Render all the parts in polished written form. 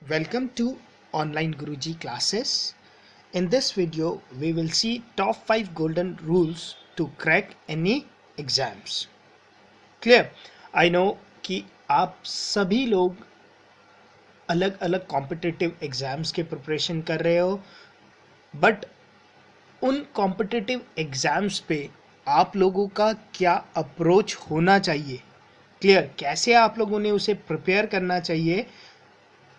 Welcome to Online Guruji classes. In this video, we will see top 5 golden rules to crack any exams. Clear? I know कि आप सभी लोग अलग अलग competitive exams के preparation कर रहे हो, बट उन कॉम्पिटिटिव एग्ज़ाम्स पे आप लोगों का क्या अप्रोच होना चाहिए, क्लियर, कैसे आप लोगों ने उसे प्रिपेयर करना चाहिए,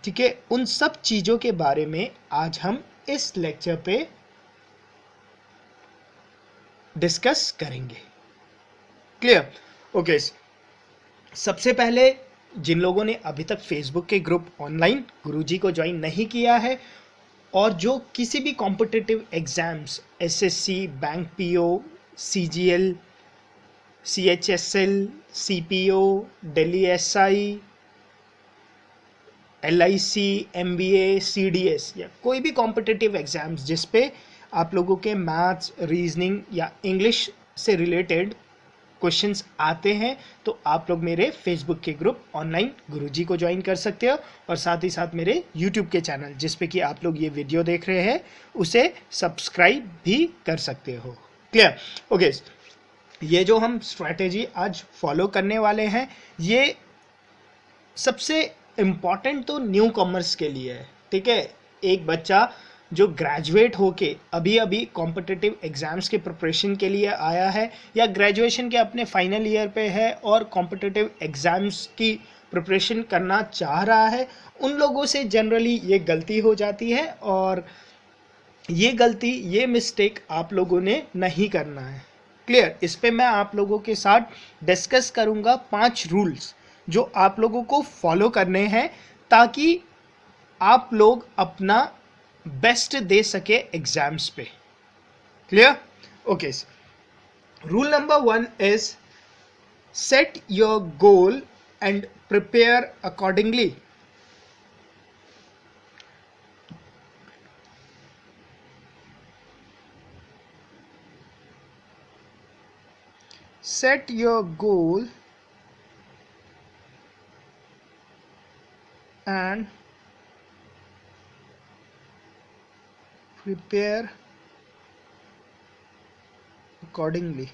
ठीक है, उन सब चीज़ों के बारे में आज हम इस लेक्चर पे डिस्कस करेंगे। क्लियर? ओके, सबसे पहले जिन लोगों ने अभी तक फेसबुक के ग्रुप ऑनलाइन गुरुजी को ज्वाइन नहीं किया है और जो किसी भी competitive exams SSC, bank PO, CGL, CHSL, CPO, Delhi SI, LIC, MBA, CDS या कोई भी कॉम्पिटिटिव एग्जाम्स जिस पे आप लोगों के मैथ्स, रीजनिंग या इंग्लिश से रिलेटेड क्वेश्चंस आते हैं, तो आप लोग मेरे फेसबुक के ग्रुप ऑनलाइन गुरुजी को ज्वाइन कर सकते हो और साथ ही साथ मेरे यूट्यूब के चैनल जिस पे कि आप लोग ये वीडियो देख रहे हैं उसे सब्सक्राइब भी कर सकते हो। क्लियर? ओके, ये जो हम स्ट्रैटेजी आज फॉलो करने वाले हैं ये सबसे इम्पॉर्टेंट तो न्यू कॉमर्स के लिए है। ठीक है, एक बच्चा जो ग्रेजुएट होके अभी अभी कॉम्पिटिटिव एग्जाम्स के प्रिपरेशन के लिए आया है या ग्रेजुएशन के अपने फाइनल ईयर पे है और कॉम्पिटिटिव एग्जाम्स की प्रिपरेशन करना चाह रहा है, उन लोगों से जनरली ये गलती हो जाती है और ये मिस्टेक आप लोगों ने नहीं करना है। क्लियर? इस पे मैं आप लोगों के साथ डिस्कस करूंगा 5 रूल्स जो आप लोगों को फॉलो करने हैं ताकि आप लोग अपना बेस्ट दे सके एग्जाम्स पे। Clear? Okay, rule number 1 is set your goal and prepare accordingly. Set your goal and prepare accordingly।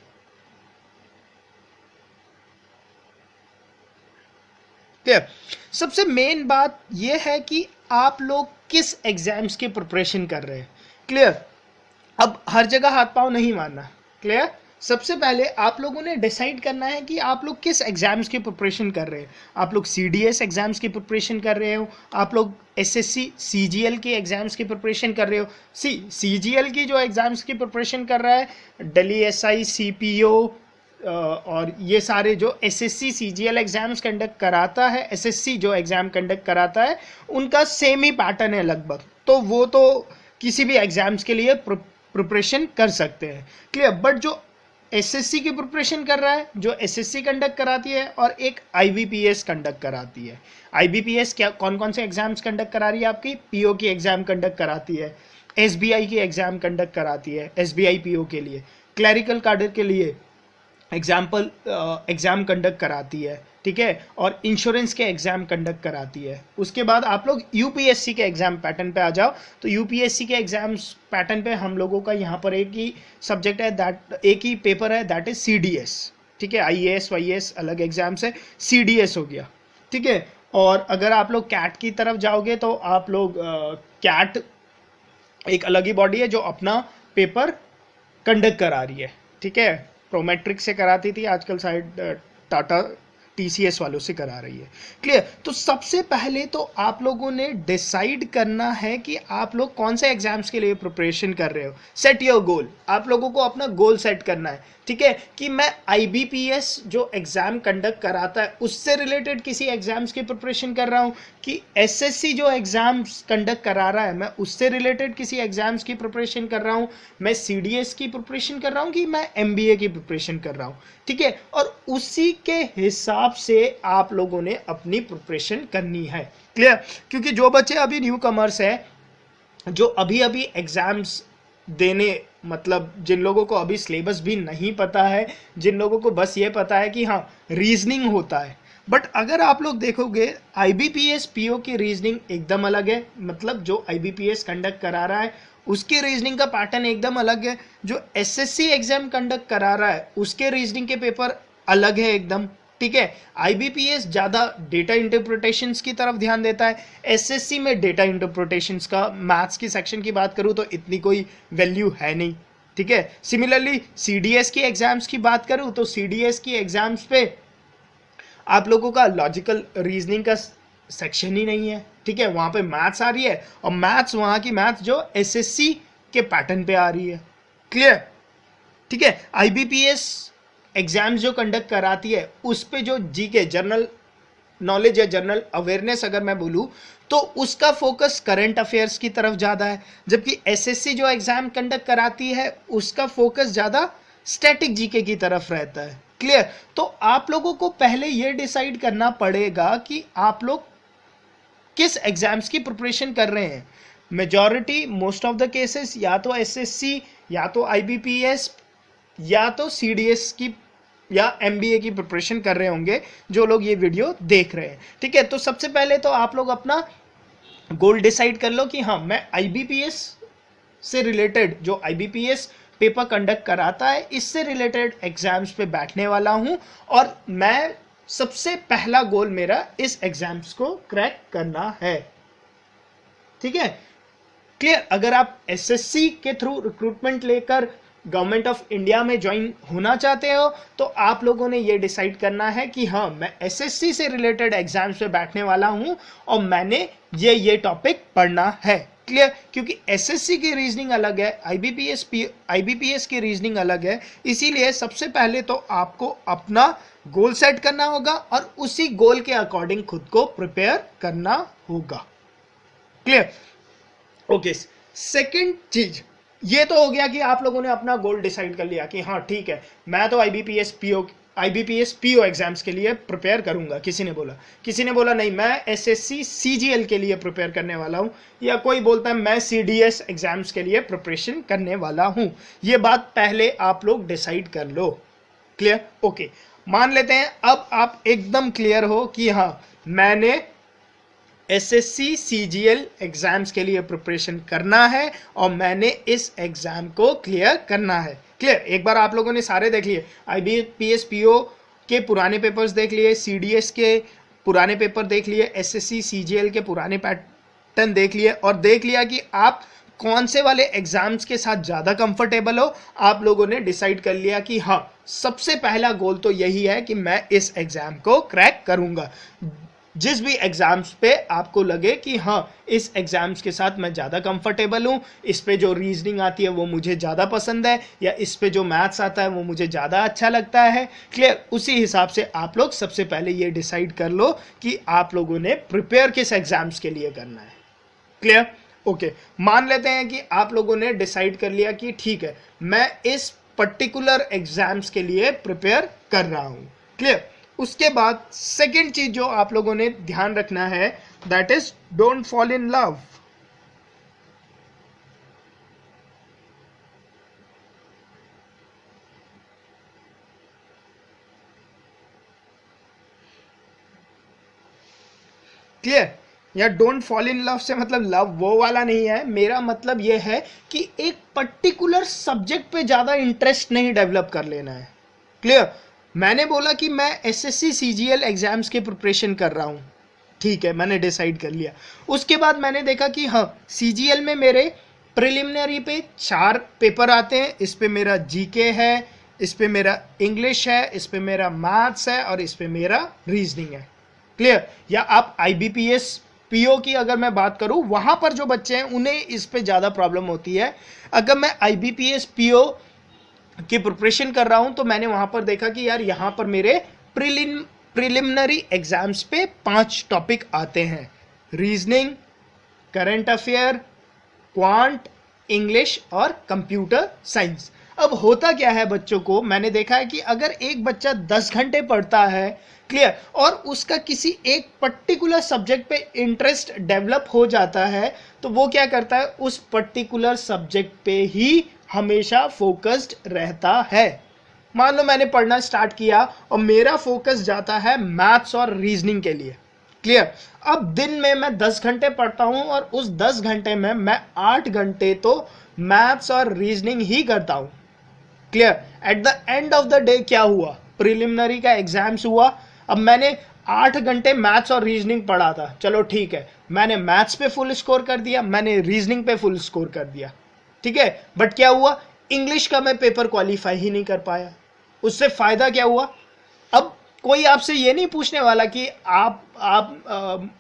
Clear? सबसे मेन बात यह है कि आप लोग किस एग्जाम्स की प्रिपरेशन कर रहे हैं। क्लियर? अब हर जगह हाथ पांव नहीं मारना। क्लियर? सबसे पहले आप लोगों ने डिसाइड करना है कि आप लोग किस एग्जाम्स की प्रिपरेशन कर रहे हैं। आप लोग CDS एग्जाम्स की प्रिपरेशन कर रहे हो, आप लोग SSC CGL के एग्जाम्स की प्रिपरेशन कर रहे हो। CGL की जो एग्जाम्स की प्रिपरेशन कर रहा है, दिल्ली SI, CPO और ये सारे जो SSC CGL एग्जाम्स कंडक्ट कराता है, SSC जो एग्जाम कंडक्ट कराता है, उनका सेम ही पैटर्न है लगभग, तो वो तो किसी भी एग्जाम्स के लिए प्रिपरेशन कर सकते हैं। क्लियर? बट जो SSC की प्रिपरेशन कर रहा है, जो SSC कंडक्ट कराती है और एक IBPS कंडक्ट कराती है। IBPS क्या कौन कौन से एग्जाम्स कंडक्ट करा रही है? आपकी PO की एग्जाम कंडक्ट कराती है, SBI की एग्जाम कंडक्ट कराती है, SBI PO के लिए, क्लरिकल कार्डर के लिए एग्जाम कंडक्ट कराती है, ठीक है, और इंश्योरेंस के एग्जाम कंडक्ट कराती है। उसके बाद आप लोग UPSC के एग्जाम पैटर्न पे आ जाओ, तो UPSC के एग्जाम्स पैटर्न पे हम लोगों का यहाँ पर एक ही सब्जेक्ट है, एक ही पेपर है, दैट इज CDS। ठीक है, IAS YAS अलग एग्जाम्स है, CDS हो गया। ठीक है, और अगर आप लोग कैट की तरफ जाओगे तो आप लोग कैट एक अलग ही बॉडी है जो अपना पेपर कंडक्ट करा रही है। ठीक है, प्रोमेट्रिक से कराती थी, आजकल शायद टाटा TCS वालों से करा रही है। क्लियर? तो सबसे पहले तो आप लोगों ने डिसाइड करना है कि आप लोग कौन से एग्जाम्स के लिए प्रिपरेशन कर रहे हो। सेट योर गोल, आप लोगों को अपना गोल सेट करना है। ठीक है, कि मैं IBPS जो एग्जाम कंडक्ट कराता है उससे रिलेटेड किसी एग्जाम्स की प्रिपरेशन कर रहा हूं, कि SSC जो एग्जाम्स कंडक्ट करा रहा है मैं उससे रिलेटेड किसी एग्जाम्स की प्रिपरेशन कर रहा हूं, मैं CDS की प्रिपरेशन कर रहा हूं, कि मैं MBA की प्रिपरेशन कर रहा हूं। ठीक है, और उसी के हिसाब से आप लोगों ने अपनी प्रिपरेशन करनी है। क्लियर? क्योंकि जो बच्चे अभी न्यू कमर्स है, जो अभी अभी एग्जाम्स देने, मतलब जिन लोगों को अभी सिलेबस भी नहीं पता है, जिन लोगों को बस ये पता है कि हाँ रीजनिंग होता है, बट अगर आप लोग देखोगे आईबीपीएस पीओ की रीजनिंग एकदम अलग है, मतलब जो आईबीपीएस कंडक्ट करा रहा है उसके रीजनिंग का पैटर्न एकदम अलग है, जो एसएससी एग्जाम कंडक्ट करा रहा है उसके रीजनिंग के पेपर अलग है एकदम, ठीक है। आईबीपीएस ज्यादा डेटा इंटरप्रिटेशंस की तरफ ध्यान देता है, एसएससी में डेटा इंटरप्रिटेशंस का मैथ्स की सेक्शन की बात करूं तो इतनी कोई वैल्यू है नहीं, ठीक है। सिमिलरली सीडीएस की एग्जाम्स की बात करूं तो सीडीएस की एग्जाम्स पे आप लोगों का लॉजिकल रीजनिंग का सेक्शन ही नहीं है, ठीक है। वहां पे मैथ्स आ रही है और मैथ्स वहां की मैथ्स जो एसएससी के पैटर्न पे आ रही है, क्लियर, ठीक है। आईबीपीएस एग्जाम्स जो कंडक्ट कराती है उस पे जो जीके जनरल नॉलेज या जनरल अवेयरनेस अगर मैं बोलूं तो उसका फोकस करंट अफेयर्स की तरफ ज्यादा है, जबकि एसएससी जो एग्जाम कंडक्ट कराती है उसका फोकस ज्यादा स्टैटिक जीके की तरफ रहता है, क्लियर। तो आप लोगों को पहले यह डिसाइड करना पड़ेगा कि आप लोग किस एग्जाम्स की प्रिपरेशन कर रहे हैं। Majority most of the cases या तो एसएससी या तो आईबीपीएस या तो सीडीएस की या एमबीए की प्रिपरेशन कर रहे होंगे जो लोग ये वीडियो देख रहे हैं, ठीक है। तो सबसे पहले तो आप लोग अपना गोल डिसाइड कर लो कि हाँ मैं आईबीपीएस से रिलेटेड जो आईबीपीएस पेपर कंडक्ट कराता है इससे रिलेटेड एग्जाम्स पे बैठने वाला हूं और मैं सबसे पहला गोल मेरा इस एग्जाम्स को क्रैक करना है, ठीक है, क्लियर। अगर आप एसएससी के थ्रू रिक्रूटमेंट लेकर गवर्नमेंट ऑफ इंडिया में ज्वाइन होना चाहते हो तो आप लोगों ने ये डिसाइड करना है कि हाँ मैं एसएससी से रिलेटेड एग्जाम्स पे बैठने वाला हूं और मैंने ये टॉपिक पढ़ना है, क्लियर। क्योंकि एसएससी की रीजनिंग अलग है, आईबीपीएस की रीजनिंग अलग है, इसीलिए सबसे पहले तो आपको अपना गोल सेट करना होगा और उसी गोल के अकॉर्डिंग खुद को प्रिपेयर करना होगा, क्लियर। ओके, सेकंड चीज ये तो हो गया कि आप लोगों ने अपना गोल डिसाइड कर लिया कि हाँ ठीक है मैं तो आईबीपीएस पीओ एग्जाम्स के लिए प्रिपेयर करूंगा। किसी ने बोला नहीं मैं एसएससी सीजीएल के लिए प्रिपेयर करने वाला हूं, या कोई बोलता है मैं सीडीएस एग्जाम्स के लिए प्रिपरेशन करने वाला हूं। ये बात पहले आप लोग डिसाइड कर लो, क्लियर। ओके, मान लेते हैं अब आप एकदम क्लियर हो कि हाँ मैंने एसएससी सीजीएल एग्जाम्स के लिए प्रिपरेशन करना है और मैंने इस एग्जाम को क्लियर करना है, क्लियर। एक बार आप लोगों ने सारे देख लिए, आईबीपीएस पीओ के पुराने पेपर्स देख लिए, सीडीएस के पुराने पेपर देख लिए, एसएससी सीजीएल के पुराने पैटर्न देख लिए और देख लिया कि आप कौन से वाले एग्जाम्स के साथ ज़्यादा कंफर्टेबल हो। आप लोगों ने डिसाइड कर लिया कि हाँ सबसे पहला गोल तो यही है कि मैं इस एग्जाम को क्रैक करूंगा। जिस भी एग्जाम्स पे आपको लगे कि हाँ इस एग्जाम्स के साथ मैं ज़्यादा कंफर्टेबल हूँ, इस पे जो रीजनिंग आती है वो मुझे ज़्यादा पसंद है, या इस पे जो मैथ्स आता है वो मुझे ज़्यादा अच्छा लगता है, क्लियर। उसी हिसाब से आप लोग सबसे पहले ये डिसाइड कर लो कि आप लोगों ने प्रिपेयर किस एग्जाम्स के लिए करना है, क्लियर। ओके, मान लेते हैं कि आप लोगों ने डिसाइड कर लिया कि ठीक है मैं इस पर्टिकुलर एग्जाम्स के लिए प्रिपेयर कर रहा हूँ, क्लियर। उसके बाद सेकंड चीज जो आप लोगों ने ध्यान रखना है that is don't fall in love. Clear. या डोंट फॉल इन लव से मतलब लव वो वाला नहीं है, मेरा मतलब यह है कि एक पर्टिकुलर सब्जेक्ट पे ज्यादा इंटरेस्ट नहीं डेवलप कर लेना है, क्लियर। मैंने बोला कि मैं एसएससी सीजीएल एग्जाम्स की प्रिपरेशन कर रहा हूँ, ठीक है मैंने डिसाइड कर लिया। उसके बाद मैंने देखा कि हाँ सीजीएल में मेरे प्रिलिमिनरी पे 4 पेपर आते हैं, इस पे मेरा जीके है, इस पे मेरा इंग्लिश है, इस पे मेरा मैथ्स है और इस पे मेरा रीजनिंग है, क्लियर। या आप आईबीपीएस पीओ की अगर मैं बात करूं वहां पर जो बच्चे हैं उन्हें इस पे ज्यादा प्रॉब्लम होती है। अगर मैं आईबीपीएस पीओ की प्रिपरेशन कर रहा हूं तो मैंने वहां पर देखा कि यार यहां पर मेरे प्रिलिमिनरी एग्जाम्स पे 5 टॉपिक आते हैं, reasoning, current affair, quant, English और कंप्यूटर साइंस। अब होता क्या है बच्चों को, मैंने देखा है कि अगर एक बच्चा 10 घंटे पढ़ता है, क्लियर, और उसका किसी एक पर्टिकुलर सब्जेक्ट पे इंटरेस्ट डेवलप हो जाता है तो वो क्या करता है उस पर्टिकुलर सब्जेक्ट पे ही हमेशा फोकस्ड रहता है, मान लो मैंने पढ़ना स्टार्ट किया और मेरा फोकस जाता है मैथ्स और रीजनिंग के लिए। क्लियर। अब दिन में मैं 10 घंटे पढ़ता हूं और उस 10 घंटे में मैं 8 घंटे तो मैथ्स और रीजनिंग ही करता हूं। Clear. At the end of the day क्या हुआ, प्रिलिमिनरी का एग्जाम्स हुआ। अब मैंने 8 घंटे मैथ्स और रीजनिंग पढ़ा था, चलो ठीक है, मैंने मैथ्स पे फुल स्कोर कर दिया, मैंने रीजनिंग पे फुल स्कोर कर दिया, ठीक है। बट क्या हुआ, इंग्लिश का मैं पेपर क्वालिफाई ही नहीं कर पाया। उससे फायदा क्या हुआ। अब कोई आपसे ये नहीं पूछने वाला कि आप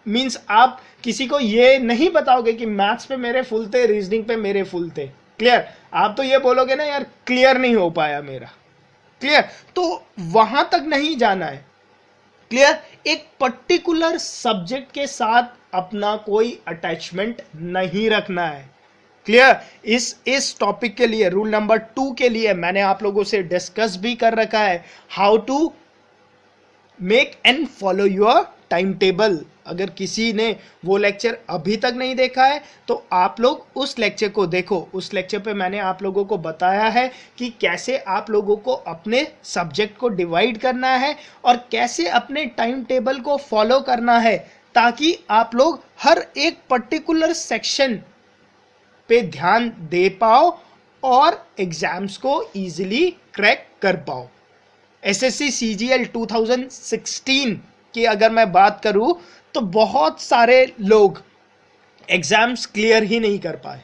मींस आप किसी को ये नहीं बताओगे कि मैथ्स पे मेरे फुल थे, रीजनिंग पे मेरे फुल थे। क्लियर। आप तो ये बोलोगे ना यार क्लियर नहीं हो पाया मेरा। क्लियर। तो वहां तक नहीं जाना है। क्लियर। एक पर्टिकुलर सब्जेक्ट के साथ अपना कोई अटैचमेंट नहीं रखना है। क्लियर। इस टॉपिक के लिए रूल नंबर 2 के लिए मैंने आप लोगों से डिस्कस भी कर रखा है, how to make and follow your time table. अगर किसी ने वो लेक्चर अभी तक नहीं देखा है तो आप लोग उस लेक्चर को देखो। उस लेक्चर पे मैंने आप लोगों को बताया है कि कैसे आप लोगों को अपने सब्जेक्ट को डिवाइड करना है और कैसे अपने टाइम टेबल को फॉलो करना है, ताकि आप लोग हर एक पर्टिकुलर सेक्शन पे ध्यान दे पाओ और एग्जाम्स को इजीली क्रैक कर पाओ। एसएससी सीजीएल 2016 की अगर मैं बात करूं तो बहुत सारे लोग एग्जाम्स क्लियर ही नहीं कर पाए।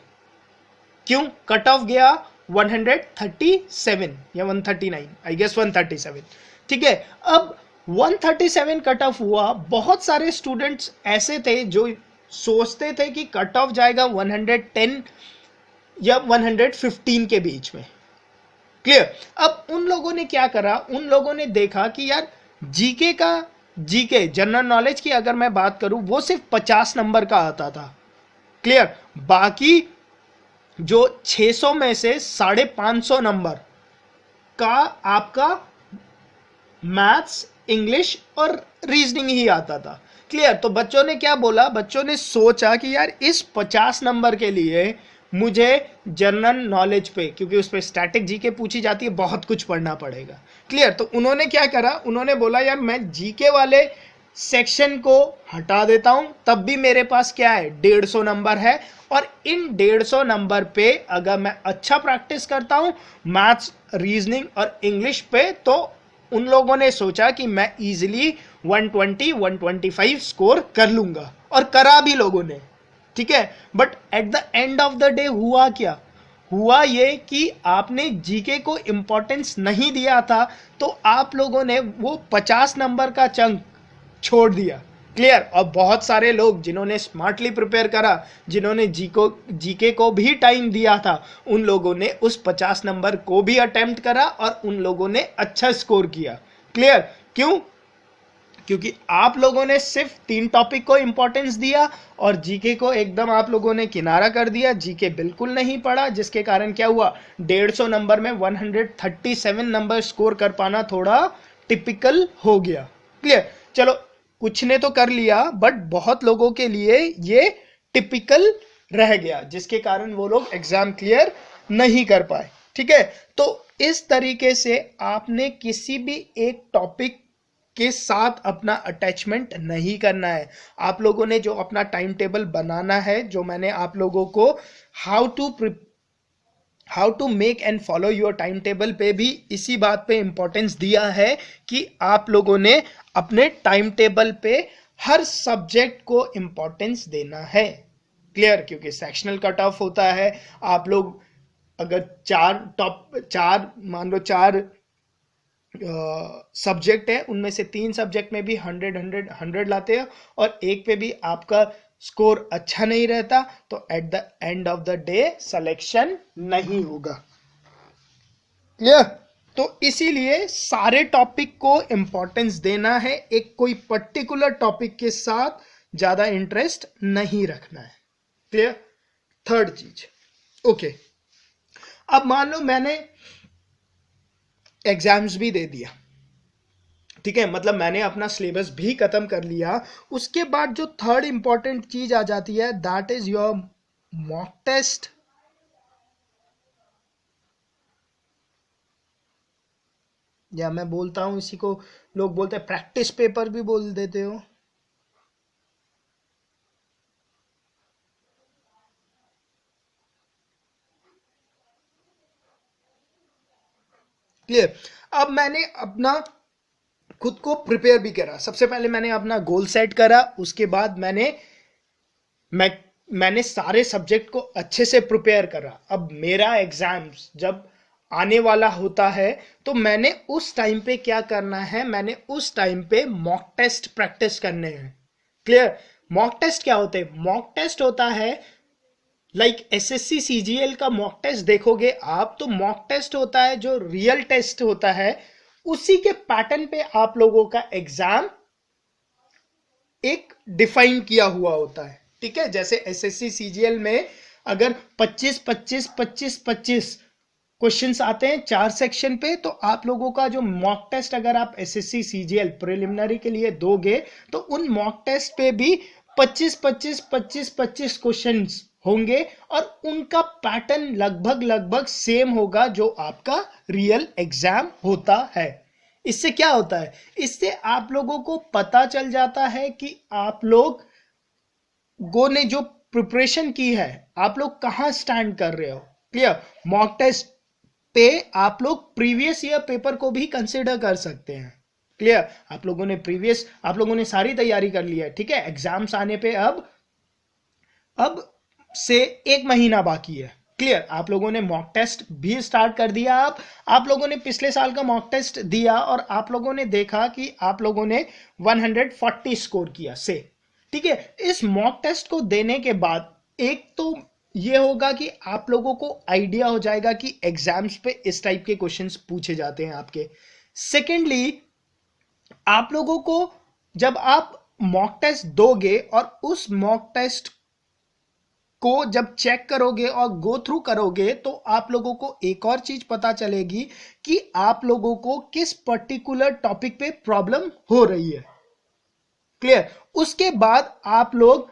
क्यों, कट ऑफ गया 137 या 139, आई गेस 137। ठीक है। अब 137 कट ऑफ हुआ। बहुत सारे स्टूडेंट्स ऐसे थे जो सोचते थे कि कट ऑफ जाएगा 110 या 115 के बीच में। क्लियर। अब उन लोगों ने क्या करा, उन लोगों ने देखा कि यार जीके जनरल नॉलेज की अगर मैं बात करूं वो सिर्फ 50 नंबर का आता था। क्लियर। बाकी जो 600 में से 550 नंबर का आपका मैथ्स, इंग्लिश और रीजनिंग ही आता था। क्लियर। तो बच्चों ने क्या बोला, बच्चों ने सोचा कि यार इस 50 नंबर के लिए मुझे जनरल नॉलेज पे, क्योंकि उस पर स्टैटिक जीके पूछी जाती है, बहुत कुछ पढ़ना पड़ेगा। क्लियर। तो उन्होंने क्या करा, उन्होंने बोला यार मैं जीके वाले सेक्शन को हटा देता हूं, तब भी मेरे पास क्या है, 150 नंबर है। और इन 150 नंबर पे अगर मैं अच्छा प्रैक्टिस करता हूं मैथ्स, रीजनिंग और इंग्लिश पे, तो उन लोगों ने सोचा कि मैं इजीली 120 125 स्कोर कर लूंगा, और करा भी लोगों ने। ठीक है। But at the end of the day हुआ क्या, हुआ ये कि आपने जीके को इंपॉर्टेंस नहीं दिया था, तो आप लोगों ने वो 50 नंबर का चंक छोड़ दिया। क्लियर। और बहुत सारे लोग जिन्होंने स्मार्टली प्रिपेयर करा, जिन्होंने जीके को भी टाइम दिया था, उन लोगों ने उस 50 नंबर को भी अटेम्प्ट करा और उन लोगों ने अच्छा स्कोर किया। क्लियर। क्यों, क्योंकि आप लोगों ने सिर्फ 3 टॉपिक को इंपॉर्टेंस दिया और जीके को एकदम आप लोगों ने किनारा कर दिया, जीके बिल्कुल नहीं पढ़ा, जिसके कारण क्या हुआ, 150 नंबर में 137 नंबर स्कोर कर पाना थोड़ा टिपिकल हो गया। क्लियर। चलो कुछ ने तो कर लिया, बट बहुत लोगों के लिए ये टिपिकल रह गया, जिसके कारण वो लोग एग्जाम क्लियर नहीं कर पाए। ठीक है। तो इस तरीके से आपने किसी भी एक टॉपिक के साथ अपना अटैचमेंट नहीं करना है। आप लोगों ने जो अपना टाइम टेबल बनाना है, जो मैंने आप लोगों को how to make and follow your time table पे भी इसी बात पे इंपॉर्टेंस दिया है कि आप लोगों ने अपने टाइम टेबल पे हर सब्जेक्ट को इंपॉर्टेंस देना है। क्लियर। क्योंकि सेक्शनल कट ऑफ होता है, आप लोग अगर चार मान लो 4 सब्जेक्ट है, उनमें से 3 सब्जेक्ट में भी 100 लाते हो और एक पे भी आपका स्कोर अच्छा नहीं रहता, तो at the end of the day selection नहीं होगा। क्लियर। तो इसीलिए सारे टॉपिक को इंपॉर्टेंस देना है, एक कोई पर्टिकुलर टॉपिक के साथ ज्यादा इंटरेस्ट नहीं रखना है। क्लियर। थर्ड चीज, ओके, अब मान लो मैंने एग्जाम्स भी दे दिया, ठीक है, मतलब मैंने अपना सिलेबस भी खत्म कर लिया। उसके बाद जो थर्ड इंपॉर्टेंट चीज आ जाती है, that is your mock test. या मैं बोलता हूँ इसी को लोग बोलते हैं प्रैक्टिस पेपर भी बोल देते हो। क्लियर। अब मैंने अपना खुद को प्रिपेयर भी करा। सबसे पहले मैंने अपना गोल सेट करा, उसके बाद मैंने सारे सब्जेक्ट को अच्छे से प्रिपेयर करा। अब मेरा एग्जाम्स जब आने वाला होता है तो मैंने उस टाइम पे क्या करना है, मैंने उस टाइम पे मॉक टेस्ट प्रैक्टिस करने हैं। क्लियर। मॉक टेस्ट क्या होते हैं? मॉक टेस्ट होता है लाइक एसएससी सीजीएल का मॉक टेस्ट देखोगे आप, तो मॉक टेस्ट होता है जो रियल टेस्ट होता है, उसी के पैटर्न पे आप लोगों का एग्जाम एक डिफाइन किया हुआ होता है। ठीक है, जैसे एसएससी सीजीएल में अगर 25 25 25 25 क्वेश्चंस आते हैं 4 सेक्शन पे, तो आप लोगों का जो मॉक टेस्ट अगर आप एसएससी सीजीएल प्रिलिमिनरी के लिए दोगे तो उन मॉक टेस्ट पे भी 25 25 25 25 क्वेश्चंस होंगे और उनका पैटर्न लगभग लगभग सेम होगा जो आपका रियल एग्जाम होता है। इससे क्या होता है? इससे आप लोगों को पता चल जाता है कि आप लोगों ने जो प्रिपरेशन की है, आप लोग कहां स्टैंड कर रहे हो। क्लियर। मॉक टेस्ट पे आप लोग प्रीवियस ईयर पेपर को भी कंसिडर कर सकते हैं। क्लियर। आप लोगों ने सारी तैयारी कर ली है। ठीक है, एग्जाम्स आने पे अब से 1 महीना बाकी है। क्लियर। आप लोगों ने मॉक टेस्ट भी स्टार्ट कर दिया। आप लोगों ने पिछले साल का मॉक टेस्ट दिया और आप लोगों ने देखा कि आप लोगों ने 140 स्कोर किया से। ठीक है, इस मॉक टेस्ट को देने के बाद एक तो ये होगा कि आप लोगों को आइडिया हो जाएगा कि एग्जाम्स पे इस टाइप के क्वेश्चंस पूछे जाते हैं आपके। सेकेंडली, आप लोगों को जब आप मॉक टेस्ट दोगे और उस मॉक टेस्ट को जब चेक करोगे और गो थ्रू करोगे तो आप लोगों को एक और चीज पता चलेगी कि आप लोगों को किस पर्टिकुलर टॉपिक पे प्रॉब्लम हो रही है। क्लियर। उसके बाद आप लोग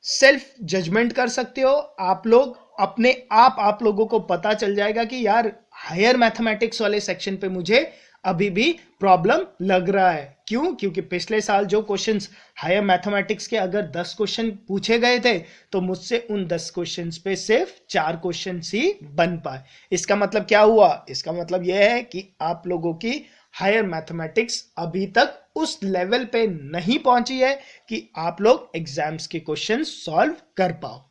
सेल्फ जजमेंट कर सकते हो। आप लोग अपने आप लोगों को पता चल जाएगा कि यार हायर मैथमेटिक्स वाले सेक्शन पे मुझे अभी भी प्रॉब्लम लग रहा है। क्यों? क्योंकि पिछले साल जो क्वेश्चंस हायर मैथमेटिक्स के अगर 10 क्वेश्चन पूछे गए थे तो मुझसे उन 10 क्वेश्चंस पे सिर्फ 4 क्वेश्चन ही बन पाए। इसका मतलब क्या हुआ? इसका मतलब यह है कि आप लोगों की हायर मैथमेटिक्स अभी तक उस लेवल पे नहीं पहुंची है कि आप लोग एग्जाम्स के क्वेश्चन सॉल्व कर पाओ।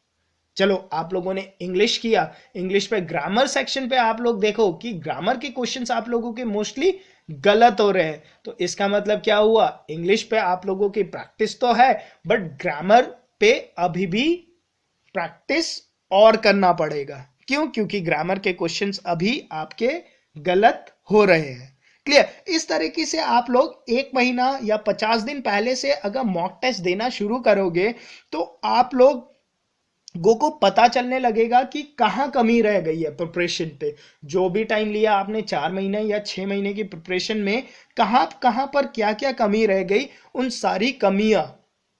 चलो, आप लोगों ने इंग्लिश किया, इंग्लिश पे ग्रामर सेक्शन पे आप लोग देखो कि ग्रामर के क्वेश्चंस आप लोगों के मोस्टली गलत हो रहे हैं। तो इसका मतलब क्या हुआ? इंग्लिश पे आप लोगों की प्रैक्टिस तो है बट ग्रामर पे अभी भी प्रैक्टिस और करना पड़ेगा। क्यों? क्योंकि ग्रामर के क्वेश्चंस अभी आपके गलत हो रहे हैं। क्लियर। इस तरीके से आप लोग 1 महीना या 50 दिन पहले से अगर मॉक टेस्ट देना शुरू करोगे तो आप लोग को पता चलने लगेगा कि कहां कमी रह गई है प्रिपरेशन पे। जो भी टाइम लिया आपने 4 महीने या 6 महीने की प्रिपरेशन में, कहां पर क्या क्या कमी रह गई, उन सारी कमियां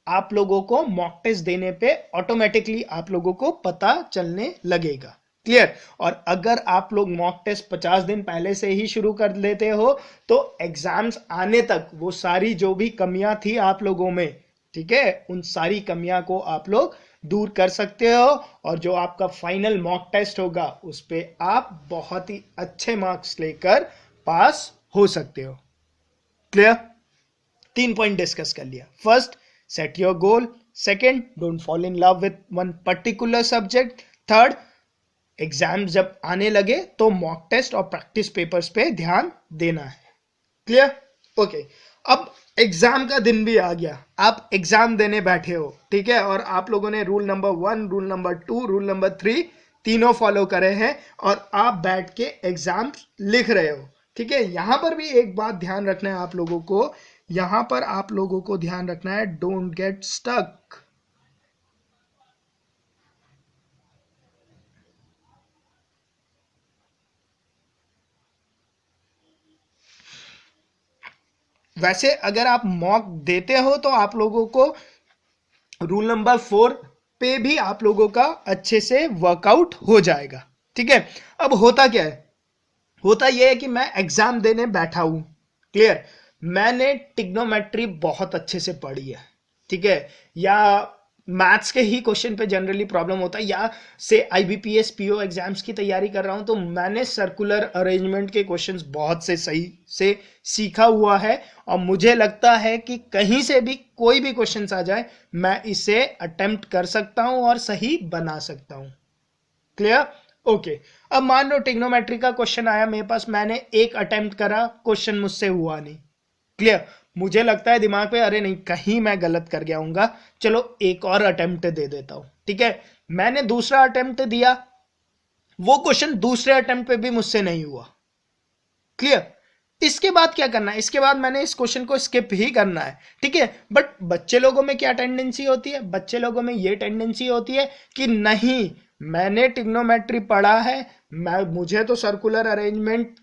आप लोगों को मॉक टेस्ट देने पे ऑटोमेटिकली आप लोगों को पता चलने लगेगा। क्लियर। और अगर आप लोग मॉक टेस्ट 50 दिन पहले से ही शुरू कर लेते हो तो एग्जाम्स आने तक वो सारी जो भी कमियां थी आप लोगों में, ठीक है, उन सारी कमियां को आप लोग दूर कर सकते हो और जो आपका फाइनल मॉक टेस्ट होगा उस पे आप बहुत ही अच्छे मार्क्स लेकर पास हो सकते हो। क्लियर। 3 पॉइंट डिस्कस कर लिया। First, set your goal. Second, don't fall in love with one particular subject. Third, exam जब आने लगे तो मॉक टेस्ट और प्रैक्टिस पेपर्स पे ध्यान देना है। क्लियर। ओके, अब एग्जाम का दिन भी आ गया, आप एग्जाम देने बैठे हो। ठीक है, और आप लोगों ने rule number 1, rule number 2, rule number 3 तीनों फॉलो करे हैं और आप बैठ के एग्जाम लिख रहे हो। ठीक है, यहां पर भी एक बात ध्यान रखना है आप लोगों को, यहां पर आप लोगों को ध्यान रखना है, डोंट गेट स्टक। वैसे अगर आप मॉक देते हो तो आप लोगों को रूल नंबर 4 पे भी आप लोगों का अच्छे से वर्कआउट हो जाएगा। ठीक है, अब होता क्या है, होता यह है कि मैं एग्जाम देने बैठा हूं, क्लियर, मैंने ट्रिग्नोमेट्री बहुत अच्छे से पढ़ी है, ठीक है, या मैथ्स के ही क्वेश्चन पे जनरली प्रॉब्लम होता है, या से आईबीपीएस पीओ एग्जाम्स की तैयारी कर रहा हूं तो मैंने सर्कुलर अरेंजमेंट के क्वेश्चंस बहुत से सही से सीखा हुआ है, और मुझे लगता है कि कहीं से भी कोई भी क्वेश्चन आ जाए मैं इसे अटेम्प्ट कर सकता हूं और सही बना सकता हूं, क्लियर, ओके। अब मान लो ट्रिग्नोमेट्री का क्वेश्चन आया मेरे पास, मैंने एक अटेम्प्ट करा, क्वेश्चन मुझसे हुआ नहीं, क्लियर, मुझे लगता है दिमाग पे अरे नहीं कहीं मैं गलत कर गया हूंगा, चलो एक और अटेम्प्ट दे देता हूं, ठीक है, मैंने दूसरा अटेम्प्ट दिया, वो क्वेश्चन दूसरे अटेम्प्ट पे भी मुझसे नहीं हुआ, क्लियर, इसके बाद क्या करना है, इसके बाद मैंने इस क्वेश्चन को स्किप ही करना है, ठीक है। बट बच्चे लोगों में क्या टेंडेंसी होती है, बच्चे लोगों में ये टेंडेंसी होती है कि नहीं मैंने ट्रिग्नोमेट्री पढ़ा है, मुझे तो सर्कुलर अरेंजमेंट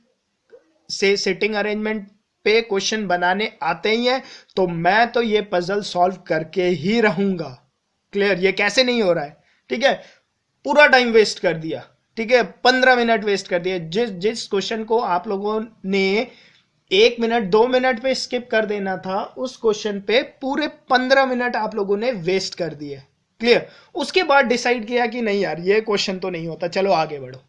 से सिटिंग अरेंजमेंट पे क्वेश्चन बनाने आते ही हैं, तो मैं तो ये पजल सॉल्व करके ही रहूंगा, क्लियर, ये कैसे नहीं हो रहा है, ठीक है, पूरा टाइम वेस्ट कर दिया, ठीक है, 15 मिनट वेस्ट कर दिया, जिस क्वेश्चन को आप लोगों ने 1 मिनट 2 मिनट पे स्किप कर देना था, उस क्वेश्चन पे पूरे 15 मिनट आप लोगों ने वेस्ट कर दिए, क्लियर, उसके बाद डिसाइड किया कि नहीं यार ये क्वेश्चन तो नहीं होता, चलो आगे बढ़ो,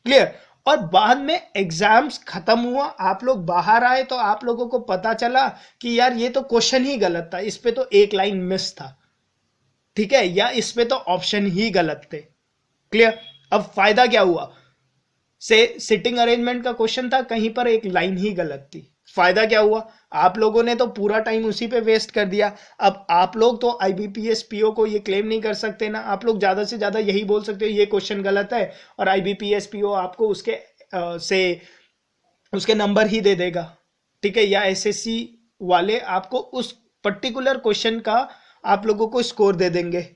क्लियर, और बाद में एग्जाम्स खत्म हुआ, आप लोग बाहर आए तो आप लोगों को पता चला कि यार ये तो क्वेश्चन ही गलत था, इस पे तो एक लाइन मिस था, ठीक है, या इस पे तो ऑप्शन ही गलत थे, क्लियर। अब फायदा क्या हुआ, से सिटिंग अरेंजमेंट का क्वेश्चन था, कहीं पर एक लाइन ही गलत थी, फायदा क्या हुआ, आप लोगों ने तो पूरा टाइम उसी पे वेस्ट कर दिया। अब आप लोग तो आईबीपीएस पीओ को ये क्लेम नहीं कर सकते ना, आप लोग ज्यादा से ज्यादा यही बोल सकते हो ये क्वेश्चन गलत है, और आईबीपीएस पीओ आपको उसके नंबर ही दे देगा, ठीक है, या एसएससी वाले आपको उस पर्टिकुलर क्वेश्चन का आप लोगों को स्कोर दे देंगे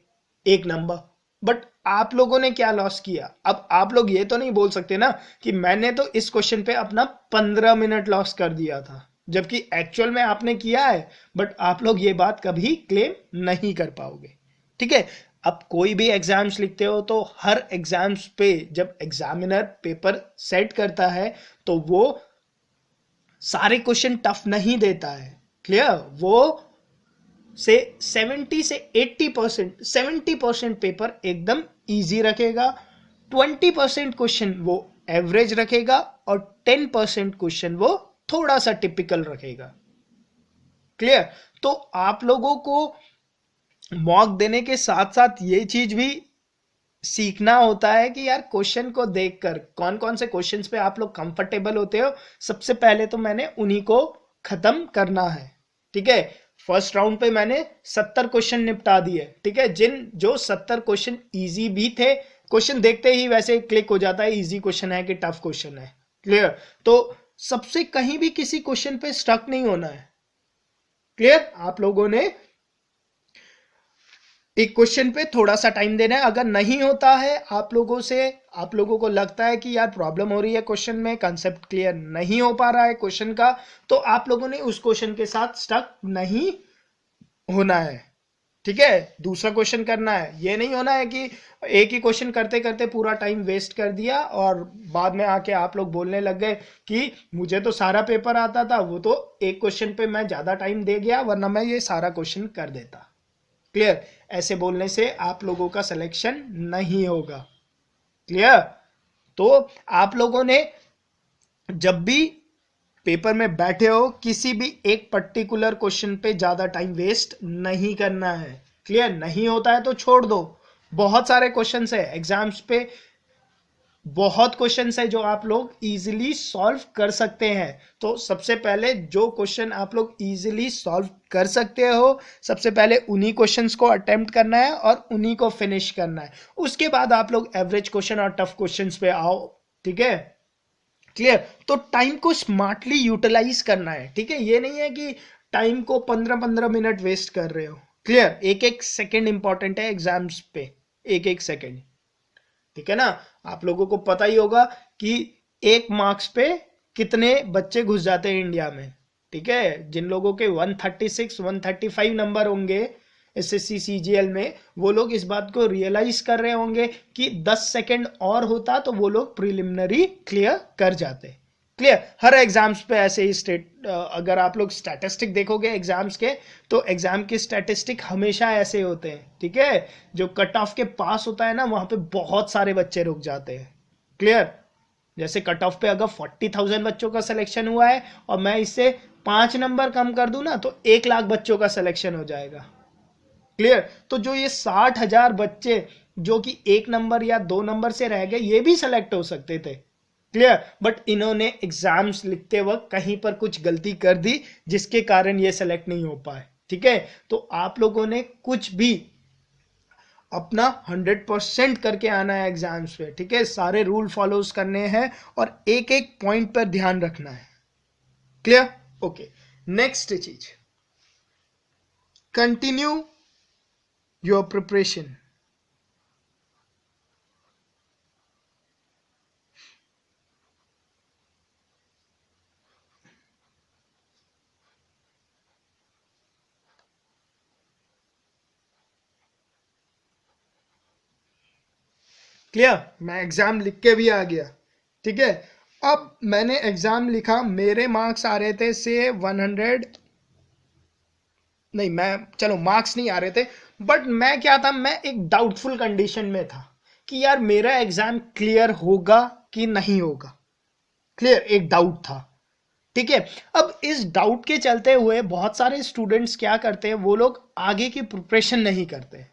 1 नंबर। बट आप लोगों ने क्या लॉस किया, अब आप लोग ये तो नहीं बोल सकते ना कि मैंने तो इस क्वेश्चन पे अपना 15 मिनट लॉस कर दिया था, जबकि एक्चुअल में आपने किया है, बट आप लोग ये बात कभी क्लेम नहीं कर पाओगे, ठीक है। अब कोई भी एग्जाम्स लिखते हो तो हर एग्जाम्स पे जब एग्जामिनर पेपर सेट करता है तो वो सारे क्वेश्चन टफ नहीं देता है, क्लियर, वो से 70 से 80%, 70% पेपर एकदम इजी रखेगा, 20% क्वेश्चन वो एवरेज रखेगा, और 10% क्वेश्चन वो थोड़ा सा टिपिकल रखेगा, क्लियर। तो आप लोगों को मॉक देने के साथ साथ ये चीज भी सीखना होता है कि यार क्वेश्चन को देखकर कौन कौन से क्वेश्चंस पे आप लोग कंफर्टेबल होते हो, सबसे पहले तो मैंने उन्हीं को खत्म करना है, ठीक है। फर्स्ट राउंड पे मैंने 70 क्वेश्चन निपटा दिए, ठीक है, जो 70 क्वेश्चन इजी भी थे, क्वेश्चन देखते ही वैसे क्लिक हो जाता है इजी क्वेश्चन है कि टफ क्वेश्चन है, क्लियर, तो सबसे कहीं भी किसी क्वेश्चन पे स्टक नहीं होना है, क्लियर। आप लोगों ने एक क्वेश्चन पे थोड़ा सा टाइम देना है, अगर नहीं होता है आप लोगों को लगता है कि यार प्रॉब्लम हो रही है क्वेश्चन में, कंसेप्ट क्लियर नहीं हो पा रहा है क्वेश्चन का, तो आप लोगों ने उस क्वेश्चन के साथ स्टक नहीं होना है, ठीक है, दूसरा क्वेश्चन करना है, ये नहीं होना है कि एक ही क्वेश्चन करते करते पूरा टाइम वेस्ट कर दिया और बाद में आके आप लोग बोलने लग गए कि मुझे तो सारा पेपर आता था, वो तो एक क्वेश्चन पे मैं ज्यादा टाइम दे गया वरना मैं ये सारा क्वेश्चन कर देता, क्लियर। ऐसे बोलने से आप लोगों का सिलेक्शन नहीं होगा, क्लियर। तो आप लोगों ने जब भी पेपर में बैठे हो किसी भी एक पर्टिकुलर क्वेश्चन पे ज्यादा टाइम वेस्ट नहीं करना है, क्लियर, नहीं होता है तो छोड़ दो, बहुत सारे क्वेश्चंस है एग्जाम्स पे, बहुत क्वेश्चंस है जो आप लोग इजीली सॉल्व कर सकते हैं, तो सबसे पहले जो क्वेश्चन आप लोग इजीली सॉल्व कर सकते हो सबसे पहले उन्हीं क्वेश्चंस को अटेम्प्ट करना है और उन्हीं को फिनिश करना है, उसके बाद आप लोग एवरेज क्वेश्चन और टफ क्वेश्चंस पे आओ, ठीक है, क्लियर। तो टाइम को स्मार्टली यूटिलाइज करना है, ठीक है, ये नहीं है कि टाइम को 15-15 मिनट वेस्ट कर रहे हो, क्लियर, एक एक सेकेंड इंपॉर्टेंट है एग्जाम्स पे, एक एक सेकेंड, ठीक है ना। आप लोगों को पता ही होगा कि 1 मार्क्स पे कितने बच्चे घुस जाते हैं इंडिया में, ठीक है, जिन लोगों के 136 135 नंबर होंगे एसएससी सीजीएल में, वो लोग इस बात को रियलाइज कर रहे होंगे कि 10 सेकंड और होता तो वो लोग प्रिलिमिनरी क्लियर कर जाते, क्लियर, हर एग्जाम्स पे ऐसे ही अगर आप लोग स्टैटिस्टिक देखोगे एग्जाम्स के, तो एग्जाम के स्टैटिस्टिक हमेशा ऐसे होते हैं, ठीक है। जो कट ऑफ के पास होता है ना, वहां पे बहुत सारे बच्चे रुक जाते हैं। क्लियर, जैसे कट ऑफ पे अगर 40,000 बच्चों का सिलेक्शन हुआ है और मैं इससे 5 नंबर कम कर दूं ना, तो 1 लाख बच्चों का सिलेक्शन हो जाएगा। क्लियर, तो जो ये 60,000 बच्चे जो कि 1 नंबर या 2 नंबर से रह गए, ये भी सेलेक्ट हो सकते थे। क्लियर, बट इन्होंने एग्जाम्स लिखते वक्त कहीं पर कुछ गलती कर दी, जिसके कारण ये सेलेक्ट नहीं हो पाए। ठीक है, तो आप लोगों ने कुछ भी अपना 100% करके आना है एग्जाम्स पे। ठीक है, सारे रूल फॉलोज करने हैं और एक एक पॉइंट पर ध्यान रखना है। Clear, okay. नेक्स्ट चीज, कंटिन्यू योर प्रिपरेशन। क्लियर, मैं एग्जाम लिख के भी आ गया। ठीक है, अब मैंने एग्जाम लिखा, मेरे मार्क्स आ रहे थे से 100, नहीं मैं, चलो मार्क्स नहीं आ रहे थे, बट मैं क्या था, मैं एक डाउटफुल कंडीशन में था कि यार मेरा एग्जाम क्लियर होगा कि नहीं होगा। क्लियर, एक डाउट था। ठीक है, अब इस डाउट के चलते हुए बहुत सारे स्टूडेंट्स क्या करते हैं, वो लोग आगे की प्रिपरेशन नहीं करते।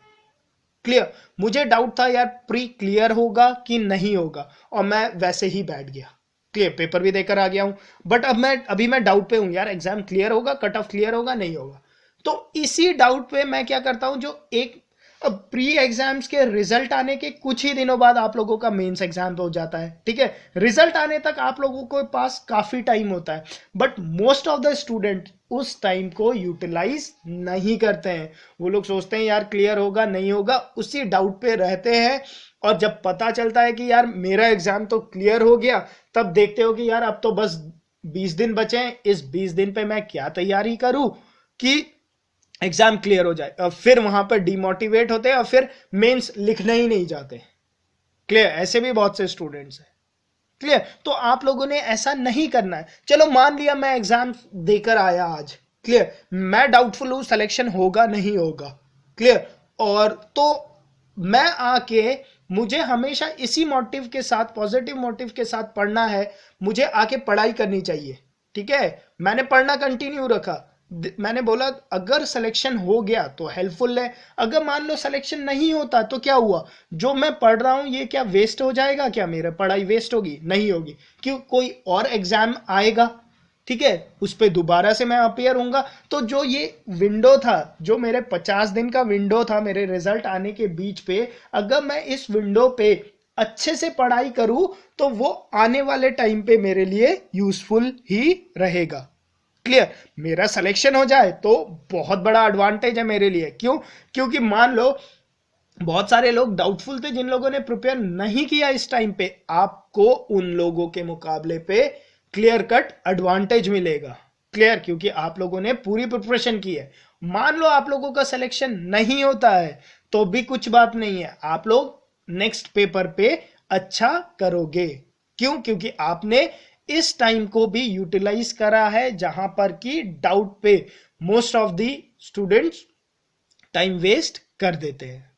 क्लियर, मुझे डाउट था यार प्री क्लियर होगा कि नहीं होगा, और मैं वैसे ही बैठ गया। क्लियर, पेपर भी देकर आ गया हूं, बट अभी मैं डाउट पे हूं यार, एग्जाम क्लियर होगा, कट ऑफ क्लियर होगा नहीं होगा। तो इसी डाउट पे मैं क्या करता हूं, जो एक, अब प्री एग्जाम्स के रिजल्ट आने के कुछ ही दिनों बाद आप लोगों का मेंस एग्जाम हो जाता है। ठीक है, रिजल्ट आने तक आप लोगों के पास काफी टाइम होता है, but most of the student उस टाइम को यूटिलाइज नहीं करते हैं। वो लोग सोचते हैं यार क्लियर होगा नहीं होगा, उसी डाउट पे रहते हैं, और जब पता चलता है कि यार मेरा एग्जाम तो क्लियर हो गया, तब देखते हो कि यार अब तो बस 20 दिन बचे हैं, इस 20 दिन पे मैं क्या तैयारी करूं कि एग्जाम क्लियर हो जाए, और फिर वहां पर डिमोटिवेट होते हैं और फिर मेंस लिखने ही नहीं जाते। क्लियर, ऐसे भी बहुत से स्टूडेंट्स हैं। क्लियर, तो आप लोगों ने ऐसा नहीं करना है। चलो मान लिया मैं एग्जाम देकर आया आज, क्लियर, मैं डाउटफुल हूं सिलेक्शन होगा नहीं होगा। क्लियर, और तो मैं आके, मुझे हमेशा इसी मोटिव के साथ, पॉजिटिव मोटिव के साथ पढ़ना है, मुझे आके पढ़ाई करनी चाहिए। ठीक है, मैंने पढ़ना कंटिन्यू रखा, मैंने बोला अगर सिलेक्शन हो गया तो हेल्पफुल है, अगर मान लो सिलेक्शन नहीं होता तो क्या हुआ, जो मैं पढ़ रहा हूं ये क्या वेस्ट हो जाएगा, क्या मेरा पढ़ाई वेस्ट होगी, नहीं होगी, क्यों, कोई और एग्जाम आएगा। ठीक है, उस पर दोबारा से मैं अपियर हूंगा, तो जो ये विंडो था, जो मेरे 50 दिन का विंडो था मेरे रिजल्ट आने के बीच पे, अगर मैं इस विंडो पे अच्छे से पढ़ाई करूं, तो वो आने वाले टाइम पे मेरे लिए यूजफुल ही रहेगा। क्लियर, मेरा सिलेक्शन हो जाए तो बहुत बड़ा एडवांटेज है मेरे लिए। क्यों, क्योंकि मान लो बहुत सारे लोग डाउटफुल थे, जिन लोगों ने प्रिपेयर नहीं किया इस टाइम पे, आपको उन लोगों के मुकाबले पे क्लियर कट एडवांटेज मिलेगा। क्लियर, क्योंकि आप लोगों ने पूरी प्रिपरेशन की है। मान लो आप लोगों का सिलेक्शन नहीं होता है, तो भी कुछ बात नहीं है, आप लोग नेक्स्ट पेपर पे अच्छा करोगे। क्यों, क्योंकि आपने इस टाइम को भी यूटिलाइज करा है, जहां पर कि डाउट पे most of the students time waste कर देते हैं।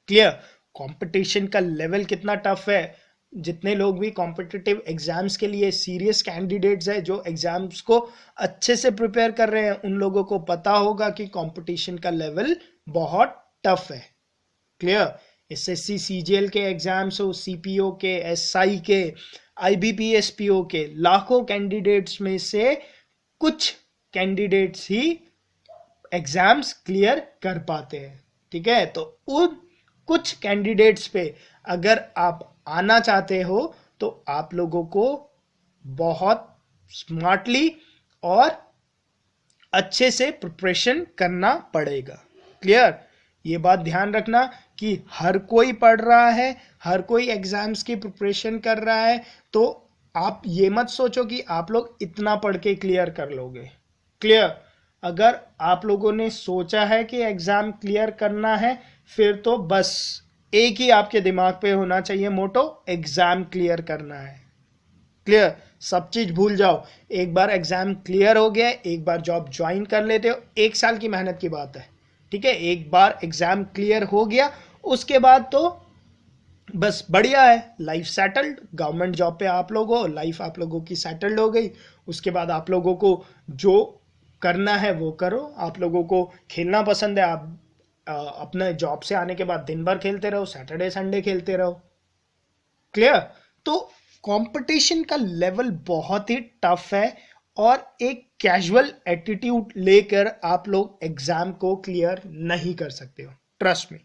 क्लियर, कंपटीशन का लेवल कितना टफ है, जितने लोग भी कॉम्पिटिटिव एग्जाम्स के लिए सीरियस कैंडिडेट्स हैं, जो एग्जाम्स को अच्छे से प्रिपेयर कर रहे हैं, उन लोगों को पता होगा कि कंपटीशन का लेवल बहुत टफ है। क्लियर, एसएससी सीजीएल के एग्जाम्स हो, सीपीओ के, एसआई के, आईबीपीएसपीओ के लाखों कैंडिडेट्स में से कुछ कैंडिडेट्स ही एग्जाम्स क्लियर कर पाते हैं। ठीक है, तो उन कुछ कैंडिडेट्स पे अगर आप आना चाहते हो, तो आप लोगों को बहुत स्मार्टली और अच्छे से प्रिपरेशन करना पड़ेगा। क्लियर, ये बात ध्यान रखना कि हर कोई पढ़ रहा है, हर कोई एग्जाम्स की प्रिपरेशन कर रहा है, तो आप ये मत सोचो कि आप लोग इतना पढ़ के क्लियर कर लोगे। क्लियर, अगर आप लोगों ने सोचा है कि एग्जाम क्लियर करना है, फिर तो बस एक ही आपके दिमाग पे होना चाहिए मोटो, एग्जाम क्लियर करना है। क्लियर, सब चीज भूल जाओ। एक बार एग्जाम क्लियर हो गया, एक बार जॉब ज्वाइन कर लेते हो, 1 साल की मेहनत की बात है, ठीक है। एक बार एग्जाम क्लियर हो गया, उसके बाद तो बस बढ़िया है, लाइफ सेटल्ड, गवर्नमेंट जॉब पे आप लोग हो, लाइफ आप लोगों की सेटल्ड हो गई। उसके बाद आप लोगों को जो करना है वो करो। आप लोगों को खेलना पसंद है, आप अपने जॉब से आने के बाद दिन भर खेलते रहो, सैटरडे संडे खेलते रहो। क्लियर। तो कंपटीशन का लेवल बहुत ही टफ है, और एक कैजुअल एटीट्यूड लेकर आप लोग एग्जाम को क्लियर नहीं कर सकते हो। ट्रस्ट में,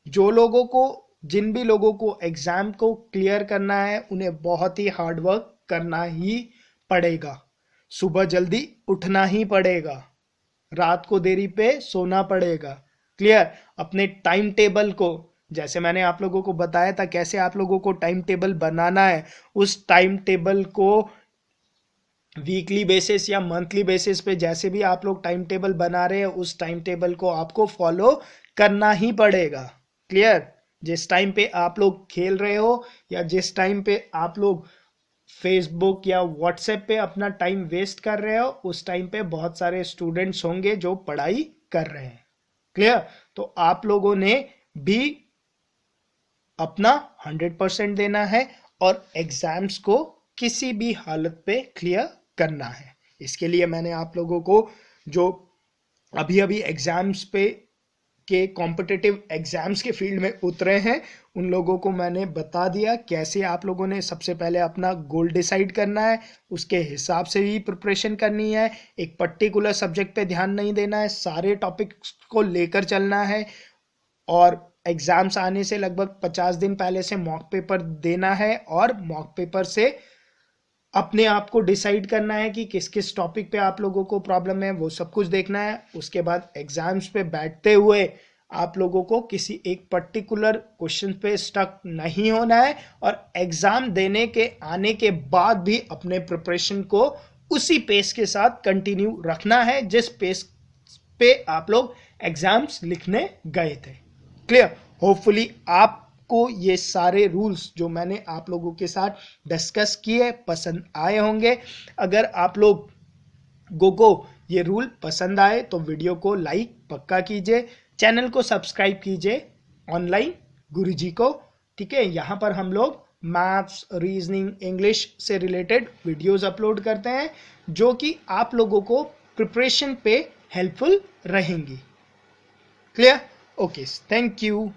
जो लोगों को जिन भी लोगों को एग्जाम को क्लियर करना है, उन्हें बहुत ही हार्ड वर्क करना ही पड़ेगा। सुबह जल्दी उठना ही पड़ेगा, रात को देरी पे सोना पड़ेगा। क्लियर। अपने टाइम टेबल को, जैसे मैंने आप लोगों को बताया था कैसे आप लोगों को टाइम टेबल बनाना है, उस टाइम टेबल को वीकली बेसिस या मंथली बेसिस पे जैसे भी आप लोग टाइम टेबल बना रहे हैं, उस टाइम टेबल को आपको फॉलो करना ही पड़ेगा। क्लियर। जिस टाइम पे आप लोग खेल रहे हो, या जिस टाइम पे आप लोग फेसबुक या व्हाट्सएप पे अपना टाइम वेस्ट कर रहे हो, उस टाइम पे बहुत सारे स्टूडेंट्स होंगे जो पढ़ाई कर रहे हैं। क्लियर। तो आप लोगों ने भी अपना 100% देना है, और एग्जाम्स को किसी भी हालत पे क्लियर करना है। इसके लिए मैंने आप लोगों को, जो अभी अभी एग्जाम्स पे के कॉम्पिटिटिव एग्जाम्स के फील्ड में उतरे हैं, उन लोगों को मैंने बता दिया कैसे आप लोगों ने सबसे पहले अपना गोल डिसाइड करना है, उसके हिसाब से ही प्रिपरेशन करनी है। एक पर्टिकुलर सब्जेक्ट पे ध्यान नहीं देना है, सारे टॉपिक्स को लेकर चलना है। और एग्जाम्स आने से लगभग 50 दिन पहले से मॉक पेपर देना है, और मॉक पेपर से अपने आप को डिसाइड करना है कि किस किस टॉपिक पे आप लोगों को प्रॉब्लम है, वो सब कुछ देखना है। उसके बाद एग्जाम्स पे बैठते हुए आप लोगों को किसी एक पर्टिकुलर क्वेश्चन पे स्टक नहीं होना है, और एग्जाम देने के आने के बाद भी अपने प्रिपरेशन को उसी पेस के साथ कंटिन्यू रखना है जिस पेस पे आप लोग एग्जाम्स लिखने गए थे। क्लियर। होपफुली आपको ये सारे रूल्स जो मैंने आप लोगों के साथ डिस्कस किए पसंद आए होंगे। अगर आप लोगों को ये रूल पसंद आए तो वीडियो को लाइक पक्का कीजिए, चैनल को सब्सक्राइब कीजिए ऑनलाइन गुरुजी को। ठीक है, यहाँ पर हम लोग मैथ्स, रीजनिंग, इंग्लिश से रिलेटेड वीडियोस अपलोड करते हैं, जो कि आप लोगों को प्रिपरेशन पे हेल्पफुल रहेंगी। क्लियर। Okay, thank you.